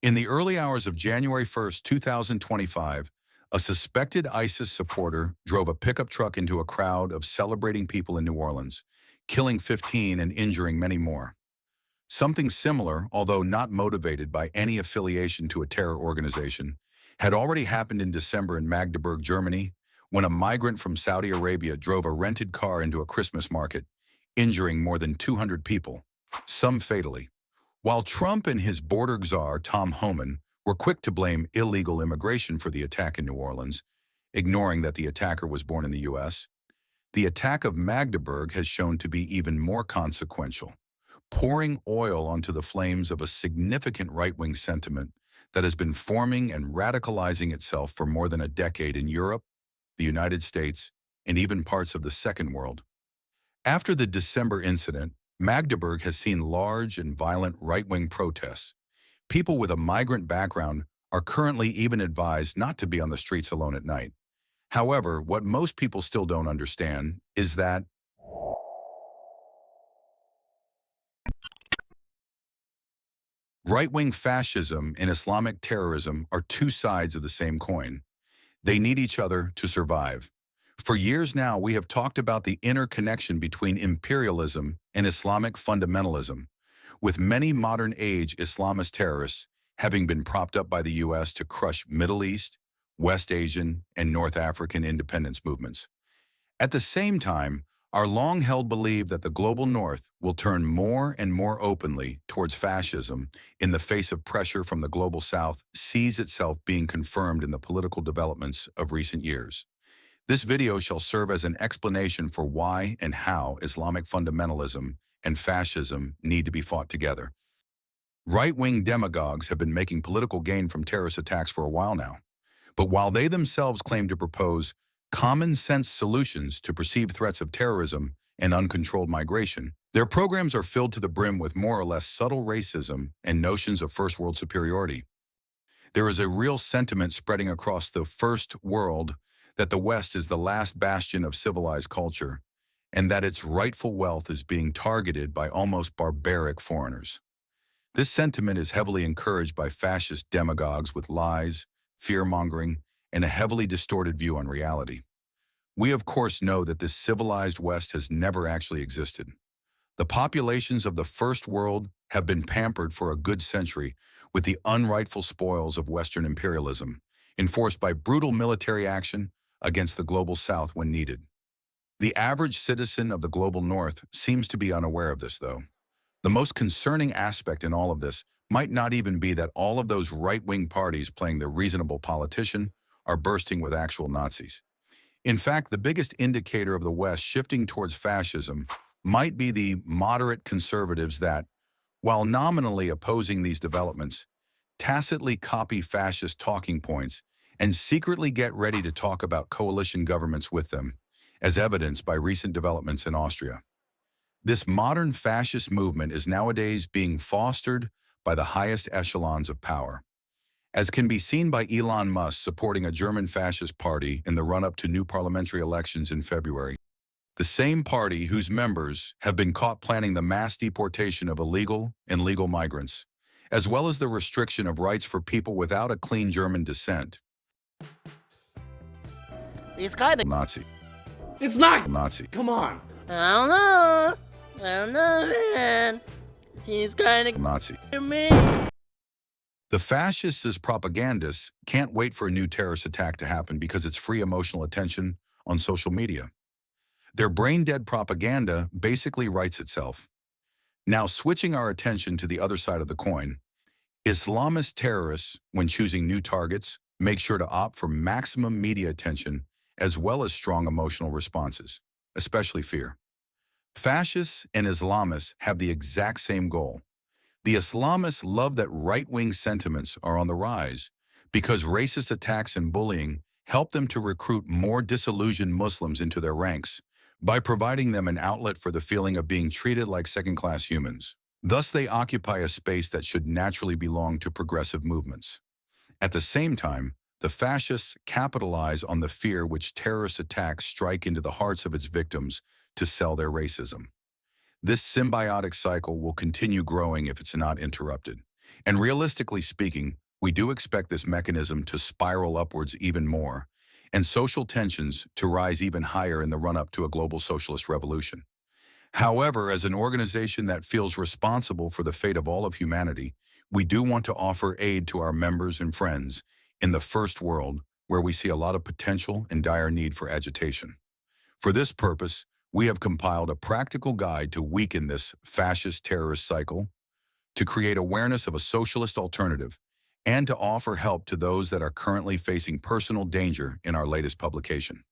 In the early hours of January 1st, 2025, a suspected ISIS supporter drove a pickup truck into a crowd of celebrating people in New Orleans, killing 15 and injuring many more. Something similar, although not motivated by any affiliation to a terror organization, had already happened in December in Magdeburg, Germany, when a migrant from Saudi Arabia drove a rented car into a Christmas market, injuring more than 200 people, some fatally. While Trump and his border czar, Tom Homan, were quick to blame illegal immigration for the attack in New Orleans, ignoring that the attacker was born in the U.S., the attack of Magdeburg has shown to be even more consequential, pouring oil onto the flames of a significant right-wing sentiment that has been forming and radicalizing itself for more than a decade in Europe, the United States, and even parts of the Second World. After the December incident, Magdeburg has seen large and violent right-wing protests. People with a migrant background are currently even advised not to be on the streets alone at night. However, what most people still don't understand is that right-wing fascism and Islamic terrorism are two sides of the same coin. They need each other to survive. For years now, we have talked about the interconnection between imperialism and Islamic fundamentalism, with many modern-age Islamist terrorists having been propped up by the U.S. to crush Middle East, West Asian, and North African independence movements. At the same time, our long-held belief that the global North will turn more and more openly towards fascism in the face of pressure from the global South sees itself being confirmed in the political developments of recent years. This video shall serve as an explanation for why and how Islamic fundamentalism and fascism need to be fought together. Right-wing demagogues have been making political gain from terrorist attacks for a while now. But while they themselves claim to propose common-sense solutions to perceived threats of terrorism and uncontrolled migration, their programs are filled to the brim with more or less subtle racism and notions of first-world superiority. There is a real sentiment spreading across the first world that the West is the last bastion of civilized culture, and that its rightful wealth is being targeted by almost barbaric foreigners. This sentiment is heavily encouraged by fascist demagogues with lies, fear-mongering, and a heavily distorted view on reality. We of course know that this civilized West has never actually existed. The populations of the first world have been pampered for a good century with the unrightful spoils of Western imperialism, enforced by brutal military action against the global South when needed. The average citizen of the global North seems to be unaware of this, though. The most concerning aspect in all of this might not even be that all of those right-wing parties playing the reasonable politician are bursting with actual Nazis. In fact, the biggest indicator of the West shifting towards fascism might be the moderate conservatives that, while nominally opposing these developments, tacitly copy fascist talking points and secretly get ready to talk about coalition governments with them, as evidenced by recent developments in Austria. This modern fascist movement is nowadays being fostered by the highest echelons of power, as can be seen by Elon Musk supporting a German fascist party in the run-up to new parliamentary elections in February. The same party whose members have been caught planning the mass deportation of illegal and legal migrants, as well as the restriction of rights for people without a clean German descent. He's kind of Nazi. It's not! Nazi. Come on. I don't know, man. Seems kind of Nazi. to me. The fascists as propagandists can't wait for a new terrorist attack to happen because it's free emotional attention on social media. Their brain-dead propaganda basically writes itself. Now, switching our attention to the other side of the coin, Islamist terrorists, when choosing new targets, make sure to opt for maximum media attention as well as strong emotional responses, especially fear. Fascists and Islamists have the exact same goal. The Islamists love that right-wing sentiments are on the rise because racist attacks and bullying help them to recruit more disillusioned Muslims into their ranks by providing them an outlet for the feeling of being treated like second-class humans. Thus, they occupy a space that should naturally belong to progressive movements. At the same time, the fascists capitalize on the fear which terrorist attacks strike into the hearts of its victims to sell their racism. This symbiotic cycle will continue growing if it's not interrupted, And realistically speaking, we do expect this mechanism to spiral upwards even more, and social tensions to rise even higher in the run-up to a global socialist revolution. However, as an organization that feels responsible for the fate of all of humanity, we do want to offer aid to our members and friends in the first world, where we see a lot of potential and dire need for agitation. For this purpose, we have compiled a practical guide to weaken this fascist terrorist cycle, to create awareness of a socialist alternative, and to offer help to those that are currently facing personal danger in our latest publication.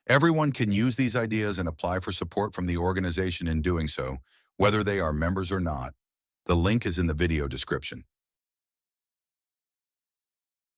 Everyone can use these ideas and apply for support from the organization in doing so, whether they are members or not. The link is in the video description.